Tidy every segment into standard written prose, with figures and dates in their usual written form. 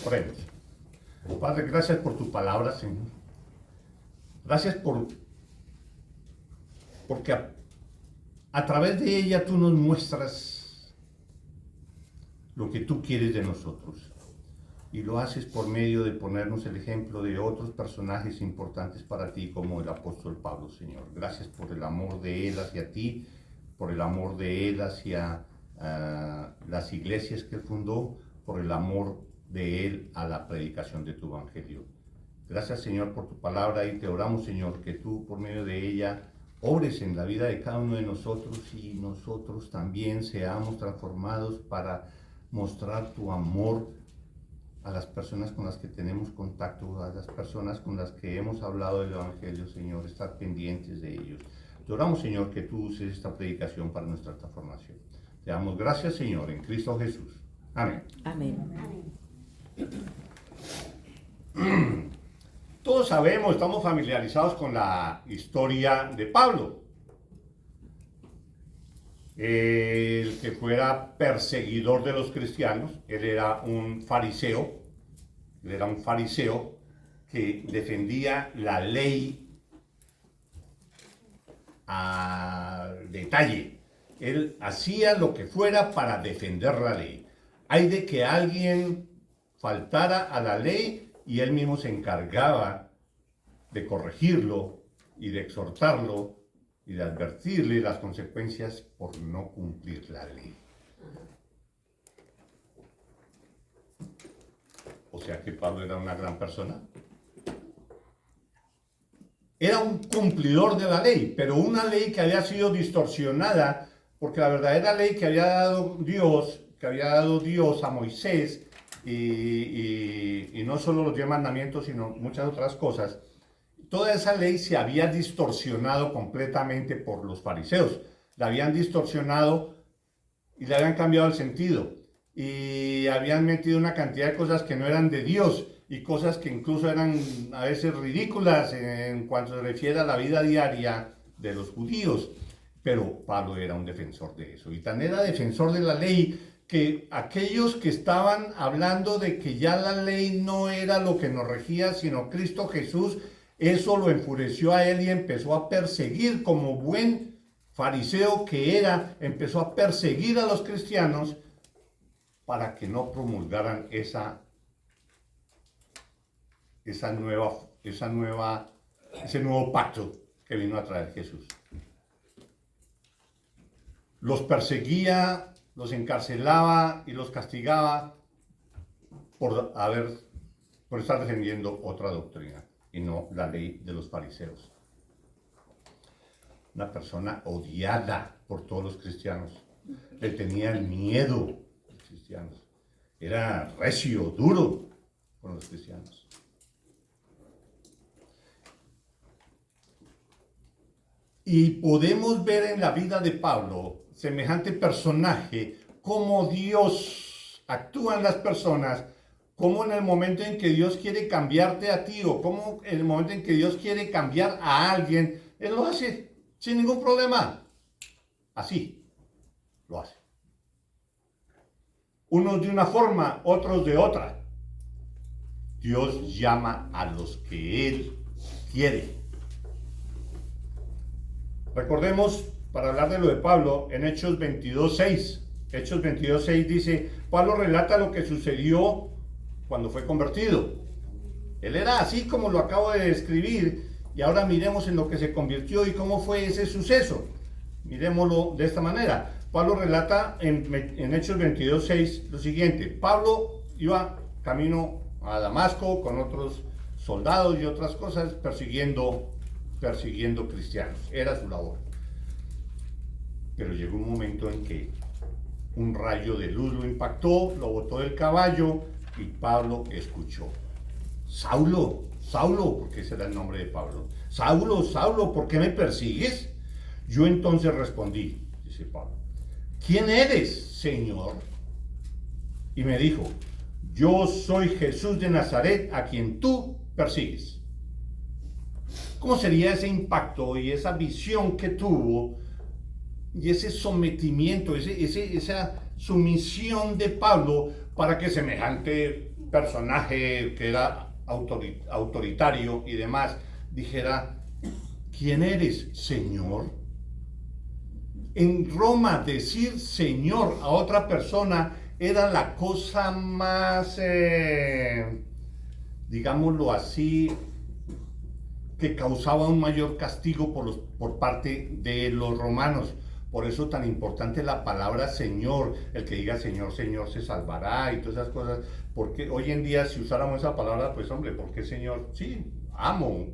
Oremos. Padre, gracias por tu palabra, Señor. Gracias porque a través de ella tú nos muestras lo que tú quieres de nosotros. Y lo haces por medio de ponernos el ejemplo de otros personajes importantes para ti, como el apóstol Pablo, Señor. Gracias por el amor de él hacia ti, por el amor de él hacia las iglesias que él fundó, por el amor de él a la predicación de tu evangelio. Gracias, Señor, por tu palabra, y te oramos, Señor, que tú por medio de ella obres en la vida de cada uno de nosotros y nosotros también seamos transformados para mostrar tu amor a las personas con las que tenemos contacto, a las personas con las que hemos hablado del evangelio, Señor, estar pendientes de ellos. Te oramos, Señor, que tú uses esta predicación para nuestra transformación. Te damos gracias, Señor, en Cristo Jesús. Amén. Amén. Todos sabemos, estamos familiarizados con la historia de Pablo. El que fuera perseguidor de los cristianos, él era un fariseo que defendía la ley al detalle. Él hacía lo que fuera para defender la ley. Hay de que alguien faltara a la ley y él mismo se encargaba de corregirlo y de exhortarlo y de advertirle las consecuencias por no cumplir la ley. O sea que Pablo era una gran persona. Era un cumplidor de la ley, pero una ley que había sido distorsionada, porque la verdadera ley que había dado Dios a Moisés, y no solo los 10 mandamientos, sino muchas otras cosas, toda esa ley se había distorsionado completamente por los fariseos. La habían distorsionado y le habían cambiado el sentido. Y habían metido una cantidad de cosas que no eran de Dios y cosas que incluso eran a veces ridículas en cuanto se refiere a la vida diaria de los judíos. Pero Pablo era un defensor de eso. Y tan era defensor de la ley que aquellos que estaban hablando de que ya la ley no era lo que nos regía, sino Cristo Jesús, eso lo enfureció a él y empezó a perseguir, como buen fariseo que era, empezó a perseguir a los cristianos para que no promulgaran ese nuevo pacto que vino a traer Jesús. Los perseguía, los encarcelaba y los castigaba por estar defendiendo otra doctrina y no la ley de los fariseos. Una persona odiada por todos los cristianos. Le tenían miedo a los cristianos. Era recio, duro con los cristianos. Y podemos ver en la vida de Pablo, semejante personaje, cómo Dios actúa en las personas, cómo en el momento en que Dios quiere cambiarte a ti, o cómo en el momento en que Dios quiere cambiar a alguien, Él lo hace sin ningún problema. Así lo hace. Unos de una forma, otros de otra. Dios llama a los que Él quiere. Recordemos, para hablar de lo de Pablo, en Hechos 22:6. Hechos 22:6 dice, Pablo relata lo que sucedió cuando fue convertido. Él era así como lo acabo de describir, y ahora miremos en lo que se convirtió y cómo fue ese suceso. Miremoslo de esta manera. Pablo relata en Hechos 22:6 lo siguiente. Pablo iba camino a Damasco con otros soldados y otras cosas, persiguiendo cristianos. Era su labor. Pero llegó un momento en que un rayo de luz lo impactó, lo botó del caballo y Pablo escuchó. Saulo, Saulo, porque ese era el nombre de Pablo. Saulo, Saulo, ¿por qué me persigues? Yo entonces respondí, dice Pablo, ¿quién eres, Señor? Y me dijo, yo soy Jesús de Nazaret, a quien tú persigues. ¿Cómo sería ese impacto y esa visión que tuvo y ese sometimiento, esa sumisión de Pablo para que semejante personaje que era autoritario y demás, dijera, ¿quién eres, Señor? En Roma decir Señor a otra persona era la cosa más, digámoslo así, que causaba un mayor castigo por parte de los romanos. Por eso tan importante la palabra Señor, el que diga Señor, Señor se salvará y todas esas cosas. Porque hoy en día si usáramos esa palabra, pues hombre, ¿por qué Señor? Sí, amo,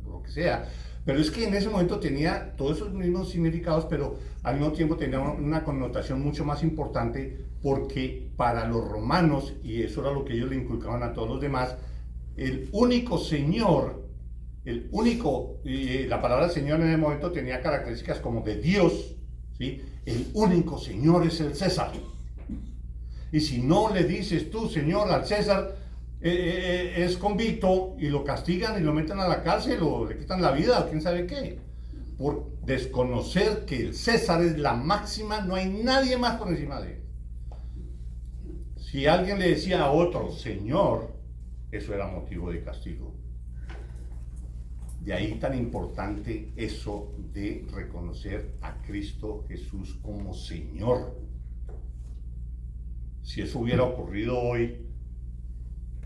lo que sea. Pero es que en ese momento tenía todos esos mismos significados, pero al mismo tiempo tenía una connotación mucho más importante, porque para los romanos, y eso era lo que ellos le inculcaban a todos los demás, el único Señor, la palabra Señor en ese momento tenía características como de Dios, ¿sí? El único Señor es el César. Y si no le dices tú Señor al César, es convicto y lo castigan y lo meten a la cárcel o le quitan la vida o quién sabe qué. Por desconocer que el César es la máxima, no hay nadie más por encima de él. Si alguien le decía a otro Señor, eso era motivo de castigo. De ahí tan importante eso de reconocer a Cristo Jesús como Señor. Si eso hubiera ocurrido hoy,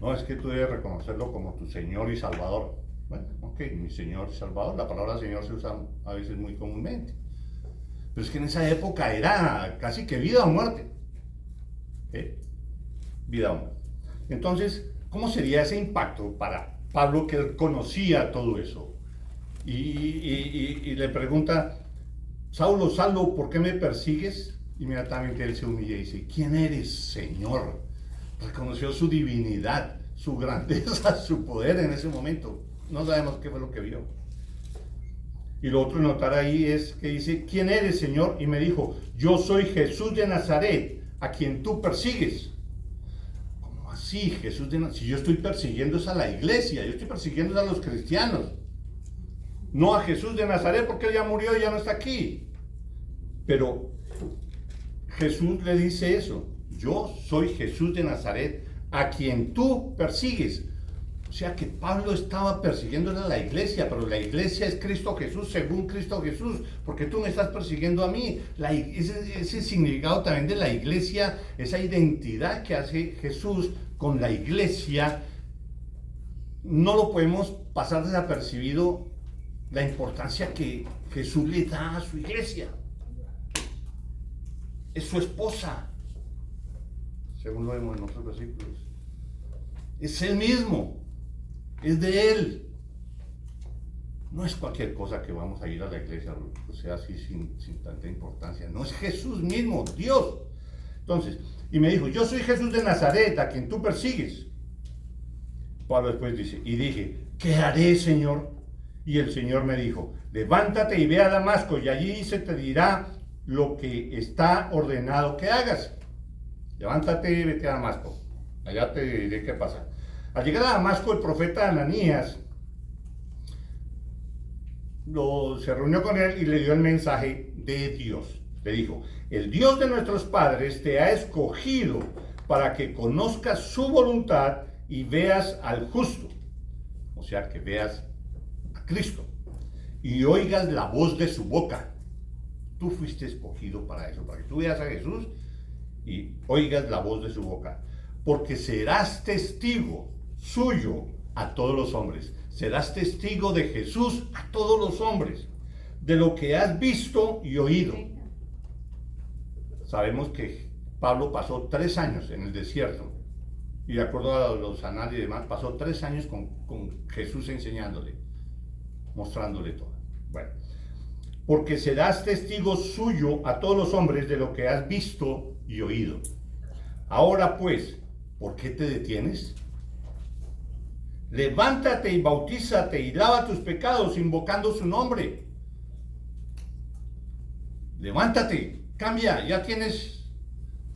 no, es que tú debes reconocerlo como tu Señor y Salvador. Bueno, ok, mi Señor y Salvador, la palabra Señor se usa a veces muy comúnmente. Pero es que en esa época era casi que vida o muerte. Vida o muerte. Entonces, ¿cómo sería ese impacto para Pablo, que él conocía todo eso? Y le pregunta, Saulo, Saulo, ¿por qué me persigues? Inmediatamente él se humilla y dice, ¿quién eres, Señor? Reconoció su divinidad, su grandeza, su poder en ese momento. No sabemos qué fue lo que vio. Y lo otro a notar ahí es que dice, ¿quién eres, Señor? Y me dijo, yo soy Jesús de Nazaret, a quien tú persigues. ¿Cómo así, Jesús de Nazaret? Si yo estoy persiguiendo es a la iglesia, yo estoy persiguiendo a los cristianos. No a Jesús de Nazaret, porque él ya murió y ya no está aquí. Pero Jesús le dice eso. Yo soy Jesús de Nazaret, a quien tú persigues. O sea que Pablo estaba persiguiendo a la iglesia, pero la iglesia es Cristo Jesús, según Cristo Jesús, porque tú me estás persiguiendo a mí. Ese significado también de la iglesia, esa identidad que hace Jesús con la iglesia, no lo podemos pasar desapercibido, la importancia que Jesús le da a su iglesia. Es su esposa, según lo vemos en otros versículos. Es él mismo, es de él. No es cualquier cosa que vamos a ir a la iglesia, o sea, así sin tanta importancia. No, es Jesús mismo, Dios. Entonces, y me dijo, yo soy Jesús de Nazaret, a quien tú persigues. Pablo después dice, y dije, ¿qué haré, Señor? Y el Señor me dijo, levántate y ve a Damasco, y allí se te dirá lo que está ordenado que hagas. Levántate y vete a Damasco. Allá te diré qué pasa. Al llegar a Damasco, el profeta Ananías se reunió con él y le dio el mensaje de Dios. Le dijo, el Dios de nuestros padres te ha escogido para que conozcas su voluntad y veas al justo. O sea, que veas a Cristo y oigas la voz de su boca. Tú fuiste escogido para eso, para que tú veas a Jesús y oigas la voz de su boca. Porque serás testigo suyo a todos los hombres. Serás testigo de Jesús a todos los hombres, de lo que has visto y oído. Sabemos que Pablo pasó 3 años en el desierto, y de acuerdo a los anales y demás, pasó 3 años con Jesús enseñándole, mostrándole todo. Bueno, porque serás testigo suyo a todos los hombres de lo que has visto y oído. Ahora pues, ¿por qué te detienes? Levántate y bautízate y lava tus pecados invocando su nombre. Levántate, cambia, ya tienes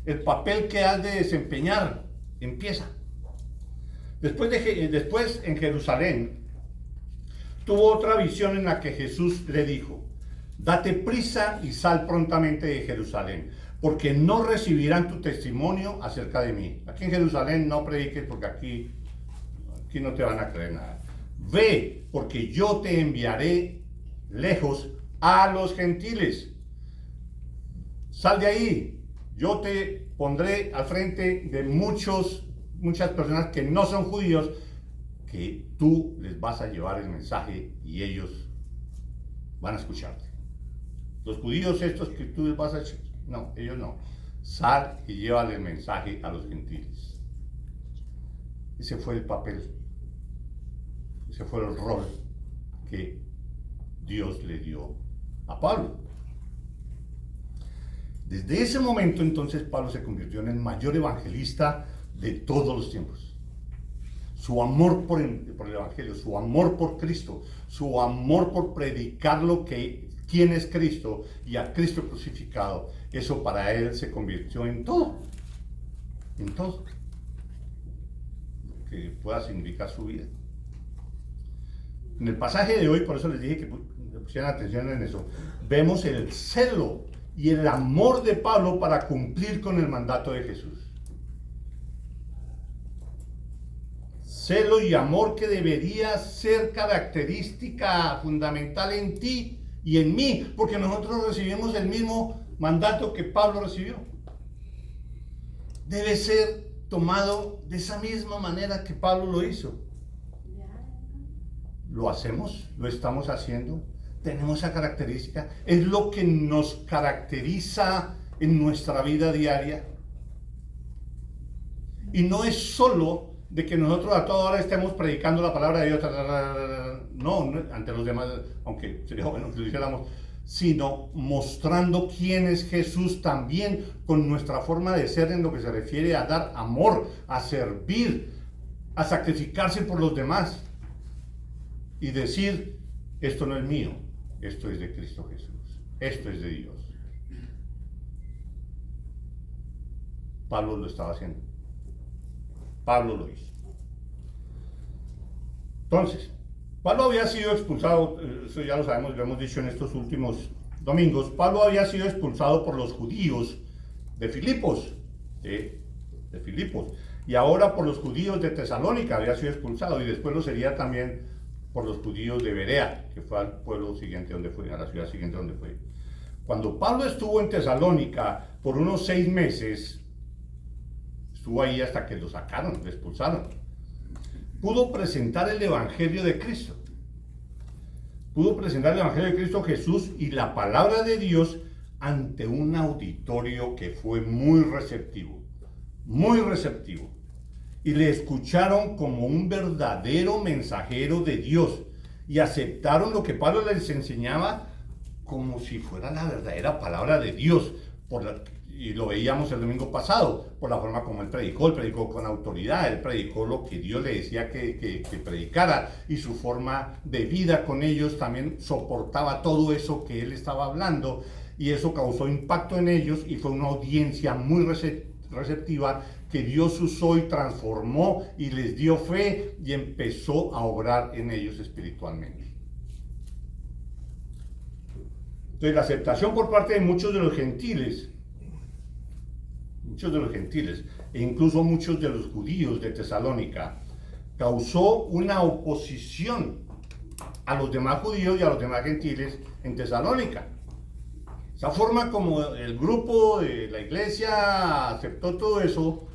el papel que has de desempeñar. Empieza. Después en Jerusalén tuvo otra visión en la que Jesús le dijo, Date prisa y sal prontamente de Jerusalén, porque no recibirán tu testimonio acerca de mí. Aquí en Jerusalén no prediques, porque aquí no te van a creer nada. Ve, porque yo te enviaré lejos a los gentiles. Sal de ahí. Yo te pondré al frente de muchas personas que no son judíos, que tú les vas a llevar el mensaje y ellos van a escucharte. Los judíos estos que tú les vas a echar, no, ellos no. Sal y llévale el mensaje a los gentiles. Ese fue el papel, ese fue el rol que Dios le dio a Pablo. Desde ese momento entonces Pablo se convirtió en el mayor evangelista de todos los tiempos. Su amor por el evangelio, su amor por Cristo, su amor por predicar quién es Cristo y a Cristo crucificado, eso para él se convirtió en todo lo que pueda significar su vida. En el pasaje de hoy, por eso les dije que pusieran atención en eso, vemos el celo y el amor de Pablo para cumplir con el mandato de Jesús. Celo y amor que debería ser característica fundamental en ti y en mí, porque nosotros recibimos el mismo mandato que Pablo recibió. Debe ser tomado de esa misma manera que Pablo lo hizo. ¿Lo hacemos? ¿Lo estamos haciendo? ¿Tenemos esa característica? ¿Es lo que nos caracteriza en nuestra vida diaria? Y no es solo de que nosotros a toda hora estemos predicando la palabra de Dios, no ante los demás, aunque sería bueno que lo hiciéramos, sino mostrando quién es Jesús también con nuestra forma de ser en lo que se refiere a dar amor, a servir, a sacrificarse por los demás y decir, esto no es mío, esto es de Cristo Jesús, esto es de Dios. Pablo lo estaba haciendo. Pablo lo hizo. Entonces, Pablo había sido expulsado, eso ya lo sabemos, lo hemos dicho en estos últimos domingos. Pablo había sido expulsado por los judíos de Filipos, de Filipos, y ahora por los judíos de Tesalónica había sido expulsado, y después lo sería también por los judíos de Berea, que fue al pueblo siguiente donde fue, a la ciudad siguiente donde fue. Cuando Pablo estuvo en Tesalónica por unos 6 meses, estuvo ahí hasta que lo sacaron, lo expulsaron. Pudo presentar el Evangelio de Cristo. Pudo presentar el Evangelio de Cristo Jesús y la palabra de Dios ante un auditorio que fue muy receptivo. Y le escucharon como un verdadero mensajero de Dios y aceptaron lo que Pablo les enseñaba como si fuera la verdadera palabra de Dios, y lo veíamos el domingo pasado, por la forma como él predicó con autoridad, él predicó lo que Dios le decía que predicara, y su forma de vida con ellos también soportaba todo eso que él estaba hablando, y eso causó impacto en ellos, y fue una audiencia muy receptiva que Dios usó y transformó, y les dio fe, y empezó a obrar en ellos espiritualmente. Entonces, la aceptación por parte de muchos de los gentiles, e incluso muchos de los judíos de Tesalónica, causó una oposición a los demás judíos y a los demás gentiles en Tesalónica. Esa forma como el grupo de la iglesia aceptó todo eso,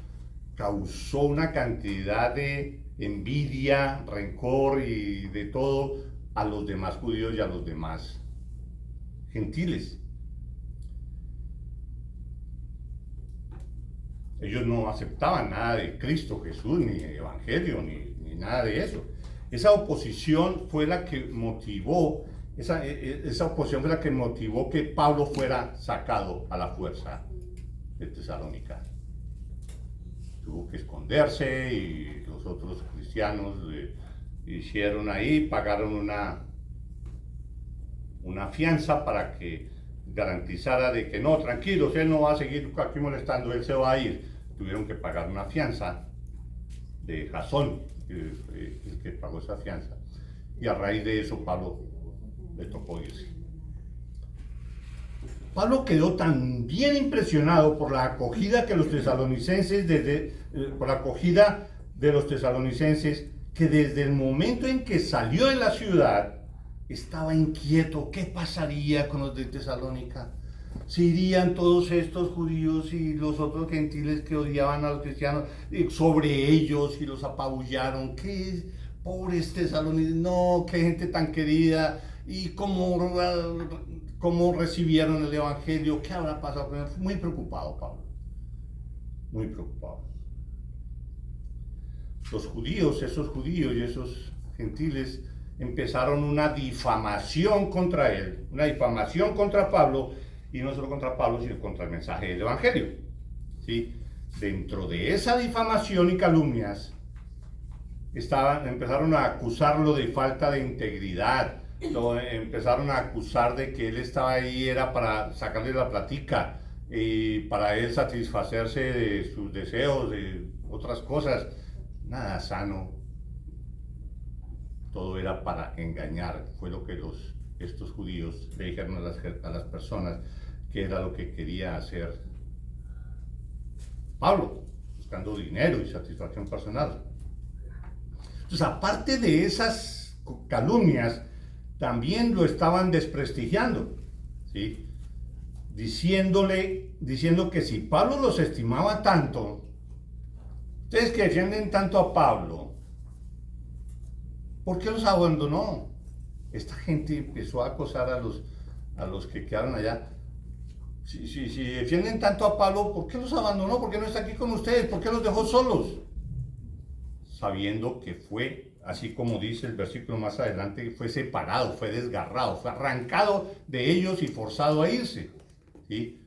causó una cantidad de envidia, rencor y de todo a los demás judíos y a los demás gentiles. Ellos no aceptaban nada de Cristo Jesús, ni de Evangelio, ni nada de eso. Esa oposición fue la que motivó, esa oposición fue la que motivó que Pablo fuera sacado a la fuerza de Tesalónica. Tuvo que esconderse y los otros cristianos hicieron ahí, pagaron una fianza para que garantizara de que no, tranquilos, él no va a seguir aquí molestando, él se va a ir. Tuvieron que pagar una fianza de Jasón, el que pagó esa fianza, y a raíz de eso Pablo le tocó irse. Pablo quedó tan bien impresionado por la acogida que los tesalonicenses, por la acogida de los tesalonicenses, que desde el momento en que salió de la ciudad, estaba inquieto. ¿Qué pasaría con los de Tesalónica? ¿Se irían todos estos judíos y los otros gentiles que odiaban a los cristianos sobre ellos y los apabullaron? ¿Qué pobres tesalonicenses? No, qué gente tan querida. ¿Y cómo recibieron el evangelio? ¿Qué habrá pasado? Muy preocupado, Pablo. Muy preocupado. Los judíos, esos judíos y esos gentiles empezaron una difamación contra él, una difamación contra Pablo, y no solo contra Pablo, sino contra el mensaje del evangelio. ¿Sí? Dentro de esa difamación y calumnias, empezaron a acusarlo de falta de integridad, empezaron a acusar de que él estaba ahí, era para sacarle la platica, y para él satisfacerse de sus deseos, de otras cosas. Nada sano. Todo era para engañar. Fue lo que estos judíos le dijeron a las personas, que era lo que quería hacer Pablo, buscando dinero y satisfacción personal. Entonces, aparte de esas calumnias, también lo estaban desprestigiando, ¿sí? Diciendo que si Pablo los estimaba tanto, ustedes que defienden tanto a Pablo, ¿por qué los abandonó? Esta gente empezó a acosar a los que quedaron allá. Si defienden tanto a Pablo, ¿por qué los abandonó? ¿Por qué no está aquí con ustedes? ¿Por qué los dejó solos? Sabiendo que fue, así como dice el versículo más adelante, fue separado, fue desgarrado, fue arrancado de ellos y forzado a irse. ¿Sí?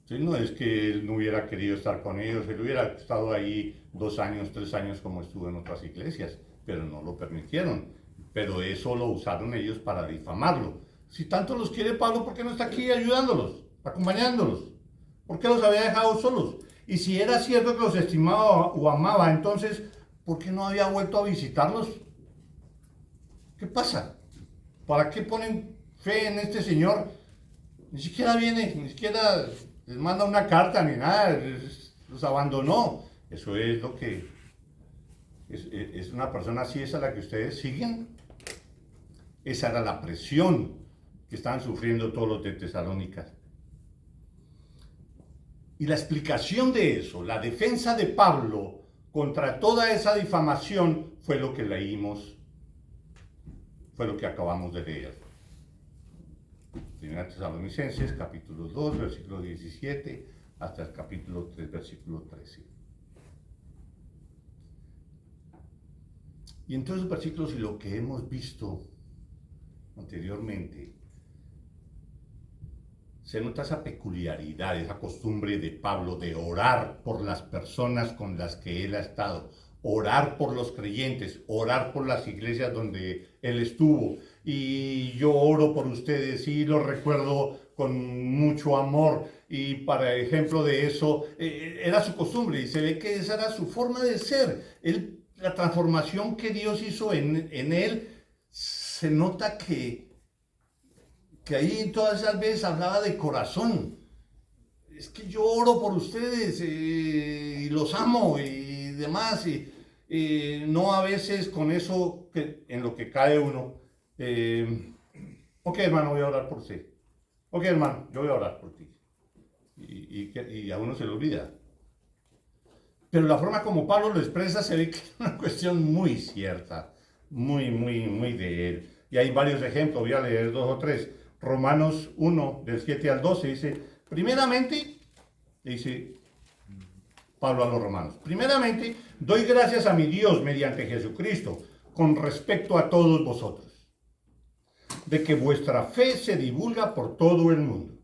Entonces no es que él no hubiera querido estar con ellos, él hubiera estado ahí 2 años, 3 años como estuvo en otras iglesias, pero no lo permitieron. Pero eso lo usaron ellos para difamarlo. Si tanto los quiere Pablo, ¿por qué no está aquí ayudándolos, acompañándolos? ¿Por qué los había dejado solos? Y si era cierto que los estimaba o amaba, entonces, ¿por qué no había vuelto a visitarlos? ¿Qué pasa? ¿Para qué ponen fe en este señor? Ni siquiera viene, ni siquiera les manda una carta ni nada, los abandonó. Eso es lo que es una persona así, es a la que ustedes siguen. Esa era la presión que estaban sufriendo todos los de Tesalónica. Y la explicación de eso, la defensa de Pablo contra toda esa difamación, fue lo que leímos, fue lo que acabamos de leer. Primera Tesalonicenses, capítulo 2, versículo 17, hasta el capítulo 3, versículo 13. Y en todos los versículos y lo que hemos visto anteriormente, se nota esa peculiaridad, esa costumbre de Pablo de orar por las personas con las que él ha estado, orar por los creyentes, orar por las iglesias donde él estuvo. Y yo oro por ustedes y los recuerdo con mucho amor. Y para ejemplo de eso, era su costumbre y se ve que esa era su forma de ser. La transformación que Dios hizo en él, se nota que ahí todas esas veces hablaba de corazón. Es que yo oro por ustedes y los amo y demás, y no a veces con eso en lo que cae uno. Ok, hermano, voy a orar por usted. Ok, hermano, yo voy a orar por ti. Y a uno se le olvida. Pero la forma como Pablo lo expresa se ve que es una cuestión muy cierta, muy, muy, muy de él. Y hay varios ejemplos, voy a leer 2 o 3. Romanos 1, del 7 al 12, dice, primeramente, dice Pablo a los romanos, primeramente, doy gracias a mi Dios mediante Jesucristo, con respecto a todos vosotros, de que vuestra fe se divulga por todo el mundo,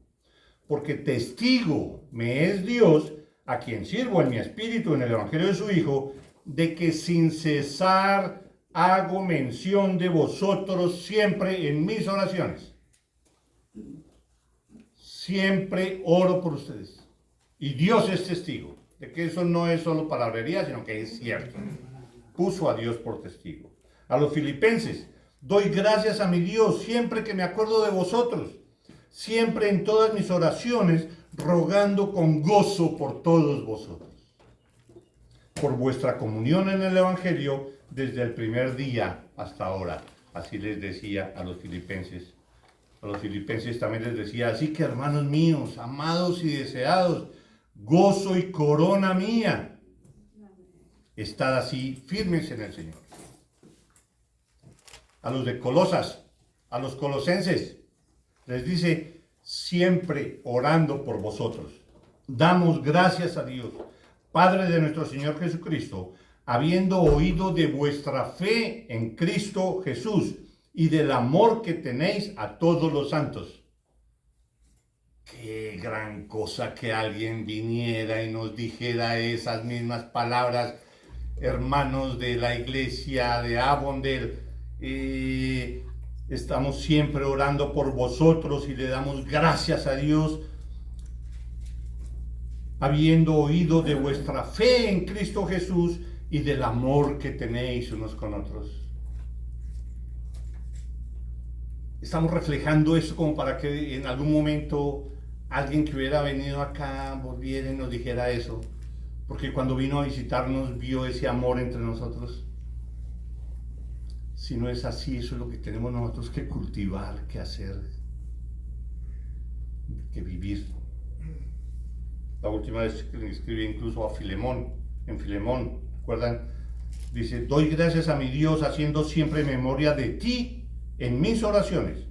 porque testigo me es Dios, a quien sirvo en mi espíritu en el evangelio de su Hijo, de que sin cesar hago mención de vosotros siempre en mis oraciones. Siempre oro por ustedes. Y Dios es testigo de que eso no es solo palabrería, sino que es cierto. Puso a Dios por testigo. A los filipenses, doy gracias a mi Dios siempre que me acuerdo de vosotros, siempre en todas mis oraciones, rogando con gozo por todos vosotros, por vuestra comunión en el Evangelio desde el primer día hasta ahora. Así les decía a los filipenses. A los filipenses también les decía, así que hermanos míos, amados y deseados, gozo y corona mía, estad así firmes en el Señor. A los de Colosas, a los colosenses, les dice, siempre orando por vosotros. Damos gracias a Dios, Padre de nuestro Señor Jesucristo, habiendo oído de vuestra fe en Cristo Jesús y del amor que tenéis a todos los santos. Qué gran cosa que alguien viniera y nos dijera esas mismas palabras, hermanos de la iglesia de Avondale. Estamos siempre orando por vosotros y le damos gracias a Dios, habiendo oído de vuestra fe en Cristo Jesús y del amor que tenéis unos con otros. Estamos reflejando eso como para que en algún momento alguien que hubiera venido acá volviera y nos dijera eso, porque cuando vino a visitarnos vio ese amor entre nosotros. Si no es así, eso es lo que tenemos nosotros que cultivar, que hacer, que vivir. La última vez que le escribí incluso a Filemón, en Filemón, ¿recuerdan? Dice, doy gracias a mi Dios haciendo siempre memoria de ti en mis oraciones,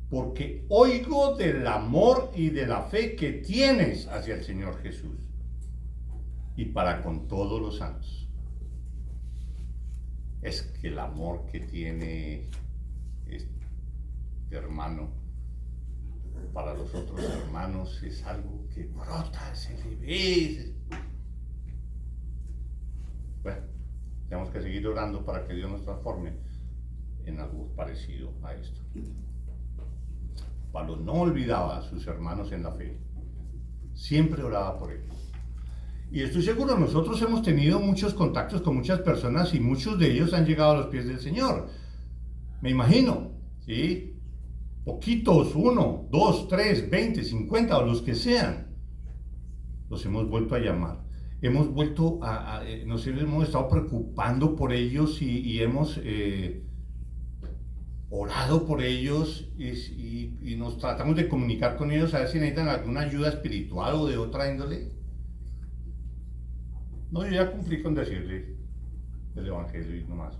porque oigo del amor y de la fe que tienes hacia el Señor Jesús y para con todos los santos. Es que el amor que tiene este hermano para los otros hermanos es algo que brota, se le ve. Bueno, tenemos que seguir orando para que Dios nos transforme en algo parecido a esto. Pablo no olvidaba a sus hermanos en la fe, siempre oraba por ellos. Y estoy seguro, nosotros hemos tenido muchos contactos con muchas personas y muchos de ellos han llegado a los pies del Señor. Me imagino, ¿sí? Poquitos, 1, 2, 3, 20, 50 o los que sean, los hemos vuelto a llamar. Hemos vuelto nos hemos estado preocupando por ellos y hemos orado por ellos y nos tratamos de comunicar con ellos a ver si necesitan alguna ayuda espiritual o de otra índole. No, yo ya cumplí con decirle el Evangelio y nomás.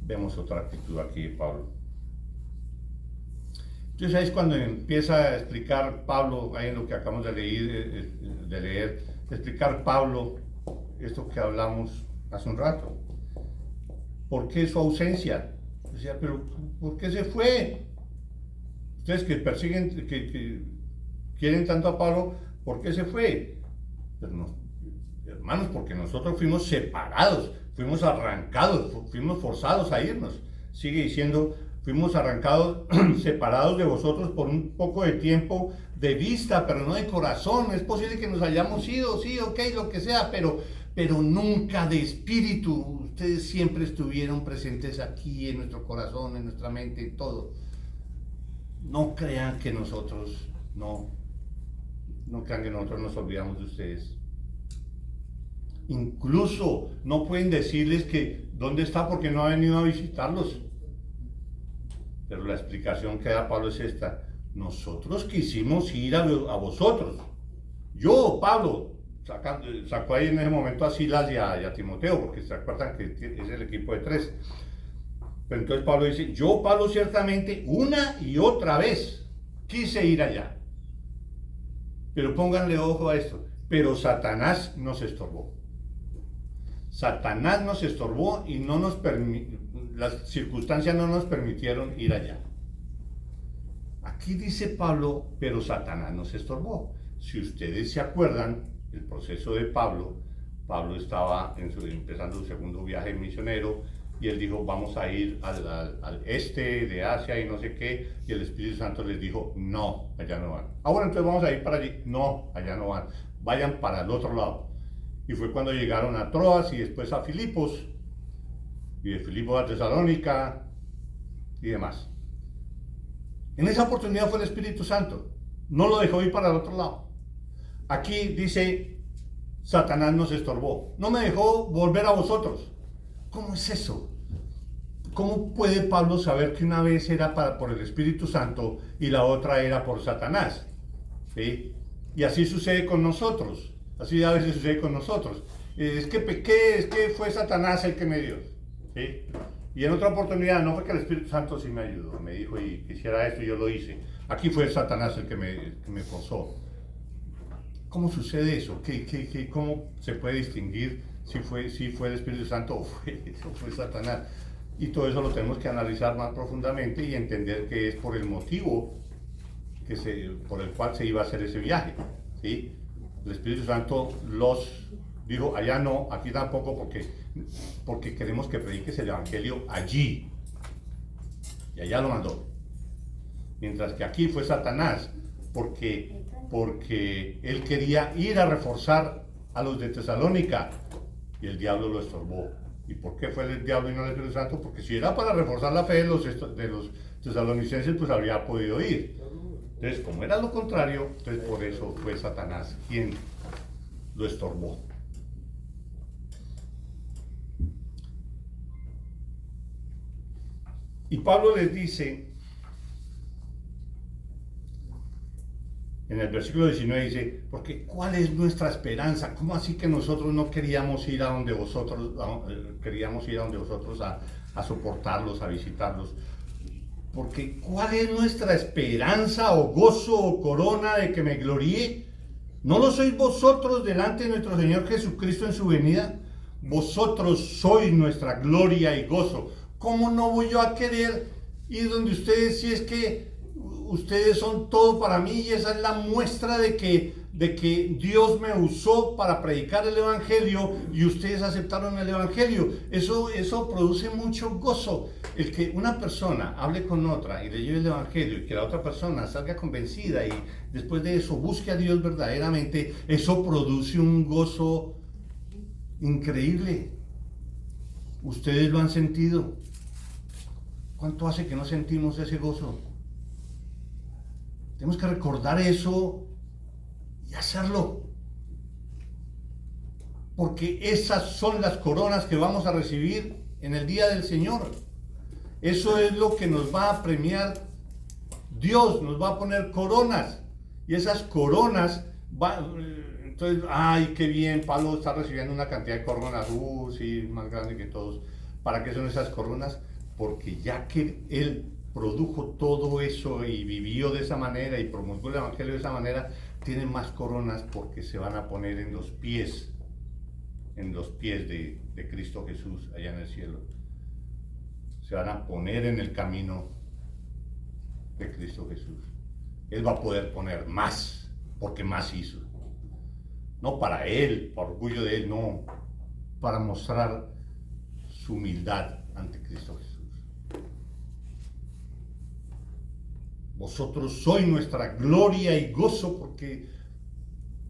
Vemos otra actitud aquí de Pablo. Entonces ahí es cuando empieza a explicar Pablo, ahí en lo que acabamos de leer, explicar Pablo esto que hablamos hace un rato. ¿Por qué su ausencia? Decía, pero ¿por qué se fue? Ustedes que persiguen, que quieren tanto a Pablo, ¿por qué se fue? Pero no, hermanos, porque nosotros fuimos separados, fuimos arrancados, fuimos forzados a irnos. Sigue diciendo, fuimos arrancados, separados de vosotros por un poco de tiempo de vista, pero no de corazón. Es posible que nos hayamos ido, sí, ok, lo que sea, pero nunca de espíritu. Ustedes siempre estuvieron presentes aquí, en nuestro corazón, en nuestra mente, en todo. No crean que nosotros, no crean que nosotros nos olvidamos de ustedes. Incluso no pueden decirles que dónde está porque no ha venido a visitarlos. Pero la explicación que da Pablo es esta: nosotros quisimos ir a vosotros. Yo, Pablo, sacó ahí en ese momento a Silas y a Timoteo, porque se acuerdan que es el equipo de 3. Pero entonces Pablo dice, yo, Pablo, ciertamente una y otra vez quise ir allá. Pero pónganle ojo a esto, pero Satanás nos estorbó. Satanás nos estorbó y las circunstancias no nos permitieron ir allá. Aquí dice Pablo, pero Satanás nos estorbó. Si ustedes se acuerdan, el proceso de Pablo estaba empezando su segundo viaje misionero y él dijo, vamos a ir al este de Asia y no sé qué, y el Espíritu Santo les dijo, no, allá no van. Bueno, entonces vamos a ir para allí. No, allá no van, vayan para el otro lado. Y fue cuando llegaron a Troas y después a Filipos, y de Filipos a Tesalónica y demás. En esa oportunidad fue el Espíritu Santo. No lo dejó ir para el otro lado. Aquí dice, Satanás nos estorbó. No me dejó volver a vosotros. ¿Cómo es eso? ¿Cómo puede Pablo saber que una vez era por el Espíritu Santo y la otra era por Satanás? ¿Sí? Y así sucede con nosotros. Así a veces sucede con nosotros. Es que pequé, es que fue Satanás el que me dio. ¿Sí? Y en otra oportunidad no fue que el Espíritu Santo sí me ayudó, me dijo y quisiera esto y yo lo hice. Aquí fue Satanás el que me forzó. ¿Cómo sucede eso? ¿Cómo se puede distinguir si fue el Espíritu Santo o fue Satanás? Y todo eso lo tenemos que analizar más profundamente y entender que es por el motivo por el cual se iba a hacer ese viaje. ¿Sí? El Espíritu Santo los dijo, allá no, aquí tampoco, porque queremos que prediques el Evangelio allí. Y allá lo mandó. Mientras que aquí fue Satanás, porque él quería ir a reforzar a los de Tesalónica y el diablo lo estorbó. ¿Y por qué fue el diablo y no el Espíritu Santo? Porque si era para reforzar la fe de los tesalonicenses, pues habría podido ir. Entonces, como era lo contrario, entonces por eso fue Satanás quien lo estorbó. Y Pablo les dice, en el versículo 19 dice, porque ¿cuál es nuestra esperanza? ¿Cómo así que nosotros no queríamos ir a donde vosotros, a soportarlos, a visitarlos? Porque ¿cuál es nuestra esperanza o gozo o corona de que me gloríe? ¿No lo sois vosotros delante de nuestro Señor Jesucristo en su venida? Vosotros sois nuestra gloria y gozo. ¿Cómo no voy yo a querer ir donde ustedes si es que ustedes son todo para mí? Y esa es la muestra de que Dios me usó para predicar el Evangelio y ustedes aceptaron el Evangelio. Eso produce mucho gozo. El que una persona hable con otra y le lleve el Evangelio y que la otra persona salga convencida y después de eso busque a Dios verdaderamente, eso produce un gozo increíble. Ustedes lo han sentido. ¿Cuánto hace que no sentimos ese gozo? Tenemos que recordar eso y hacerlo. Porque esas son las coronas que vamos a recibir en el día del Señor. Eso es lo que nos va a premiar. Dios nos va a poner coronas. Y esas coronas entonces, ay, qué bien, Pablo está recibiendo una cantidad de coronas, sí, más grande que todos. ¿Para qué son esas coronas? Porque ya que él produjo todo eso y vivió de esa manera y promulgó el Evangelio de esa manera, tiene más coronas porque se van a poner en los pies de Cristo Jesús allá en el cielo. Se van a poner en el camino de Cristo Jesús. Él va a poder poner más, porque más hizo. No para él, por orgullo de él, no, para mostrar su humildad ante Cristo Jesús. Vosotros sois nuestra gloria y gozo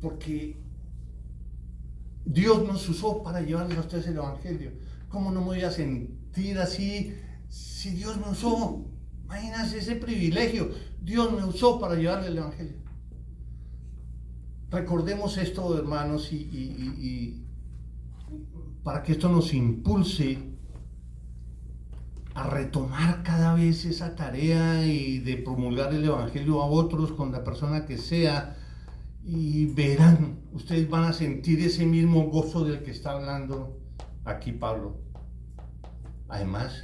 porque Dios nos usó para llevarles a ustedes el Evangelio. ¿Cómo no me voy a sentir así si Dios me usó? Imagínense ese privilegio. Dios me usó para llevarles el Evangelio. Recordemos esto, hermanos, y para que esto nos impulse a retomar cada vez esa tarea y de promulgar el Evangelio a otros con la persona que sea, y verán, ustedes van a sentir ese mismo gozo del que está hablando aquí Pablo. Además,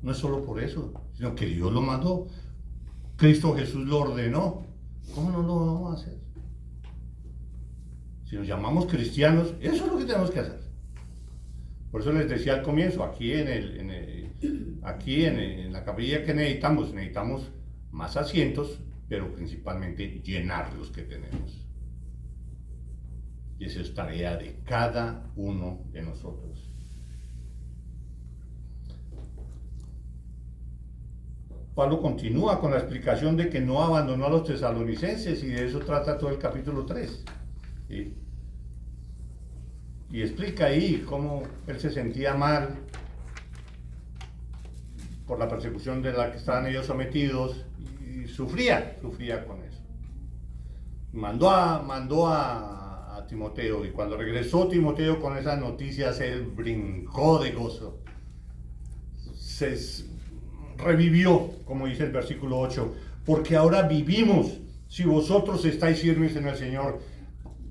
no es solo por eso, sino que Dios lo mandó, Cristo Jesús lo ordenó. ¿Cómo no lo vamos a hacer? Si nos llamamos cristianos, eso es lo que tenemos que hacer. Por eso les decía al comienzo, aquí en la capilla que necesitamos más asientos, pero principalmente llenar los que tenemos. Y esa es tarea de cada uno de nosotros. Pablo continúa con la explicación de que no abandonó a los tesalonicenses y de eso trata todo el capítulo 3. ¿Sí? Y explica ahí cómo él se sentía mal por la persecución de la que estaban ellos sometidos, y y sufría con eso. Mandó a Timoteo, y cuando regresó Timoteo con esas noticias, él brincó de gozo. Se revivió, como dice el versículo 8, porque ahora vivimos si vosotros estáis firmes en el Señor.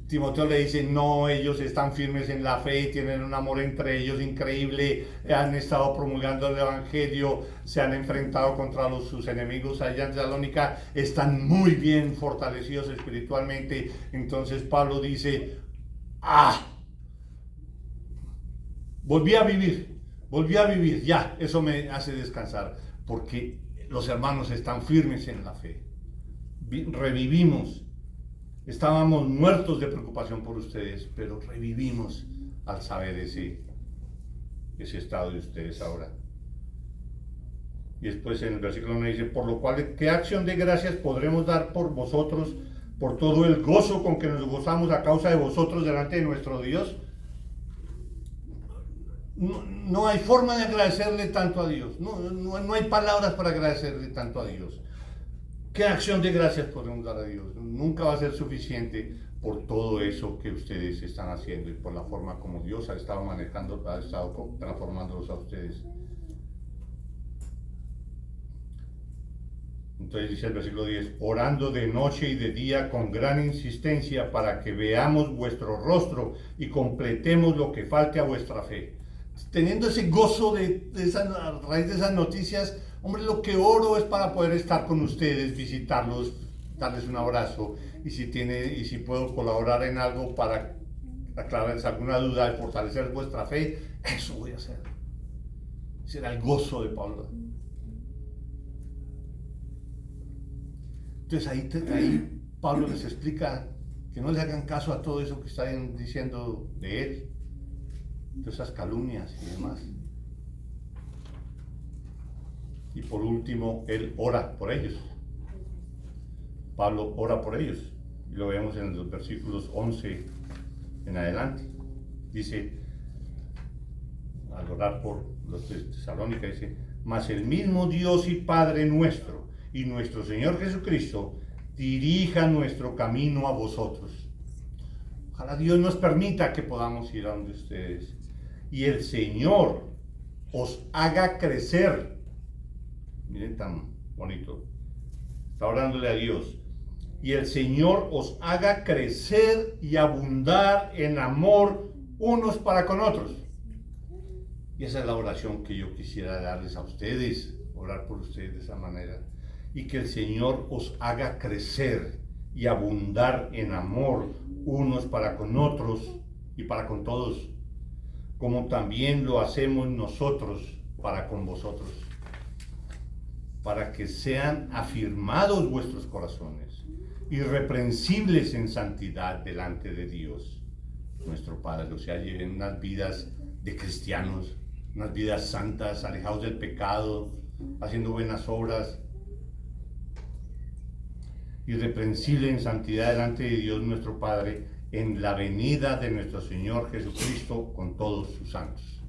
Timoteo le dice, no, ellos están firmes en la fe, tienen un amor entre ellos increíble, han estado promulgando el Evangelio, se han enfrentado contra sus enemigos allá en Tesalónica, están muy bien fortalecidos espiritualmente. Entonces Pablo dice, volví a vivir, ya, eso me hace descansar, porque los hermanos están firmes en la fe, revivimos. Estábamos muertos de preocupación por ustedes, pero revivimos al saber ese estado de ustedes ahora. Y después en el versículo 1 dice, por lo cual, ¿qué acción de gracias podremos dar por vosotros, por todo el gozo con que nos gozamos a causa de vosotros delante de nuestro Dios? No hay forma de agradecerle tanto a Dios, no hay palabras para agradecerle tanto a Dios. ¿Qué acción de gracias podemos dar a Dios? Nunca va a ser suficiente por todo eso que ustedes están haciendo y por la forma como Dios ha estado manejando, ha estado transformándolos a ustedes. Entonces dice el versículo 10, orando de noche y de día con gran insistencia para que veamos vuestro rostro y completemos lo que falte a vuestra fe. Teniendo ese gozo a raíz de esas noticias, hombre, lo que oro es para poder estar con ustedes, visitarlos, darles un abrazo, y si puedo colaborar en algo para aclararles alguna duda y fortalecer vuestra fe, eso voy a hacer. Ese era el gozo de Pablo. Entonces ahí Pablo les explica que no le hagan caso a todo eso que están diciendo de él, todas esas calumnias y demás. Y por último, él ora por ellos. Pablo ora por ellos. Y lo vemos en los versículos 11 en adelante. Dice, al orar por los de Tesalónica, dice, mas el mismo Dios y Padre nuestro y nuestro Señor Jesucristo dirija nuestro camino a vosotros. Ojalá Dios nos permita que podamos ir a donde ustedes. Y el Señor os haga crecer. Miren tan bonito. Está orándole a Dios. Y el Señor os haga crecer y abundar en amor unos para con otros. Y esa es la oración que yo quisiera darles a ustedes, orar por ustedes de esa manera. Y que el Señor os haga crecer y abundar en amor unos para con otros y para con todos, como también lo hacemos nosotros para con vosotros, para que sean afirmados vuestros corazones, irreprensibles en santidad delante de Dios, nuestro Padre. O sea, lleven unas vidas de cristianos, unas vidas santas, alejados del pecado, haciendo buenas obras, irreprensible en santidad delante de Dios nuestro Padre, en la venida de nuestro Señor Jesucristo con todos sus santos.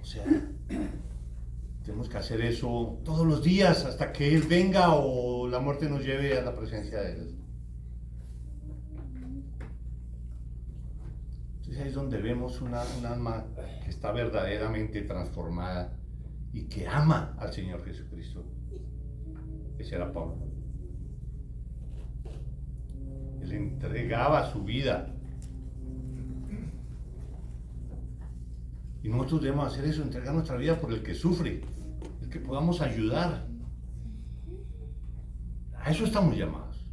O sea, tenemos que hacer eso todos los días hasta que Él venga o la muerte nos lleve a la presencia de Él. Entonces ahí es donde vemos un alma que está verdaderamente transformada y que ama al Señor Jesucristo. Ese era Pablo. Él entregaba su vida. Y nosotros debemos hacer eso, entregar nuestra vida por el que sufre, el que podamos ayudar. A eso estamos llamados.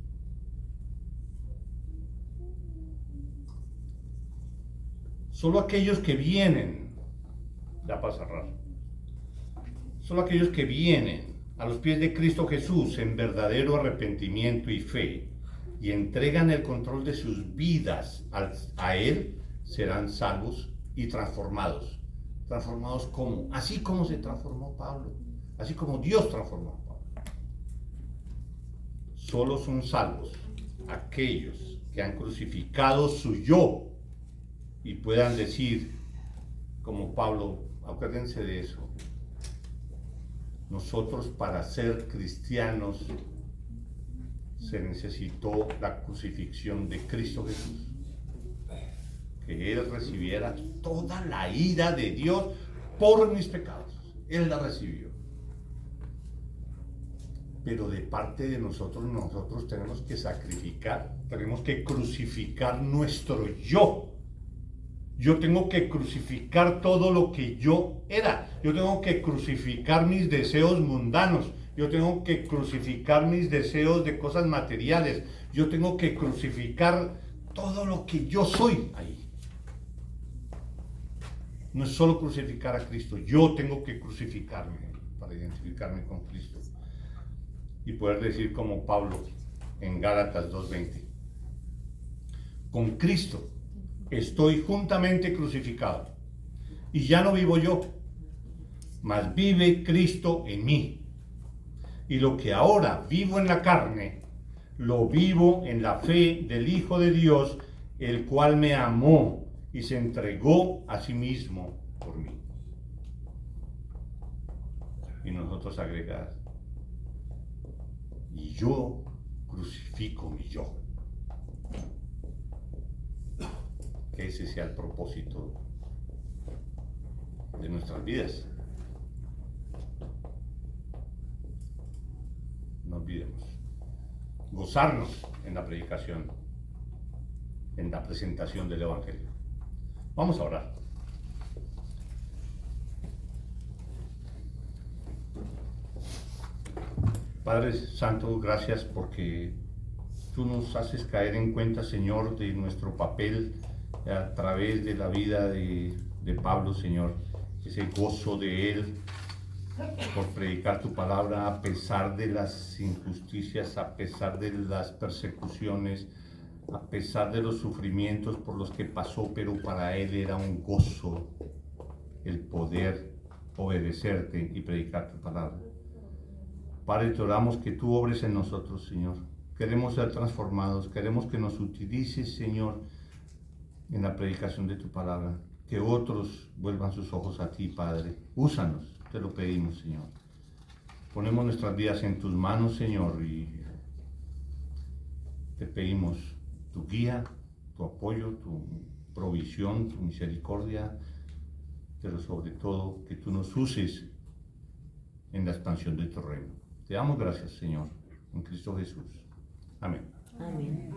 Solo aquellos que vienen, ya para cerrar, solo aquellos que vienen a los pies de Cristo Jesús en verdadero arrepentimiento y fe, y entregan el control de sus vidas a Él, serán salvos y transformados. ¿Transformados cómo? Así como se transformó Pablo, así como Dios transformó a Pablo. Solo son salvos aquellos que han crucificado su yo y puedan decir, como Pablo, acuérdense de eso, Nosotros, para ser cristianos, se necesitó la crucifixión de Cristo Jesús. Que Él recibiera toda la ira de Dios por mis pecados. Él la recibió. Pero de parte de nosotros tenemos que sacrificar, tenemos que crucificar nuestro yo. Yo tengo que crucificar todo lo que yo era. Yo tengo que crucificar mis deseos mundanos. Yo tengo que crucificar mis deseos de cosas materiales. Yo tengo que crucificar todo lo que yo soy ahí. No es solo crucificar a Cristo. Yo tengo que crucificarme para identificarme con Cristo. Y poder decir como Pablo en Gálatas 2:20. Con Cristo estoy juntamente crucificado, y ya no vivo yo, mas vive Cristo en mí. Y lo que ahora vivo en la carne, lo vivo en la fe del Hijo de Dios, el cual me amó y se entregó a sí mismo por mí. Y nosotros agregar, y yo crucifico mi yo. Que ese sea el propósito de nuestras vidas. No olvidemos gozarnos en la predicación, en la presentación del Evangelio. Vamos a orar. Padre Santo, gracias porque tú nos haces caer en cuenta, Señor, de nuestro papel a través de la vida de Pablo, Señor, ese gozo de él por predicar tu palabra a pesar de las injusticias, a pesar de las persecuciones, a pesar de los sufrimientos por los que pasó, pero para él era un gozo el poder obedecerte y predicar tu palabra. Padre, te oramos que tú obres en nosotros, Señor. Queremos ser transformados, queremos que nos utilices, Señor, en la predicación de tu palabra, que otros vuelvan sus ojos a ti, Padre. Úsanos, te lo pedimos, Señor. Ponemos nuestras vidas en tus manos, Señor, y te pedimos tu guía, tu apoyo, tu provisión, tu misericordia, pero sobre todo que tú nos uses en la expansión de tu reino. Te damos gracias, Señor, en Cristo Jesús. Amén. Amén.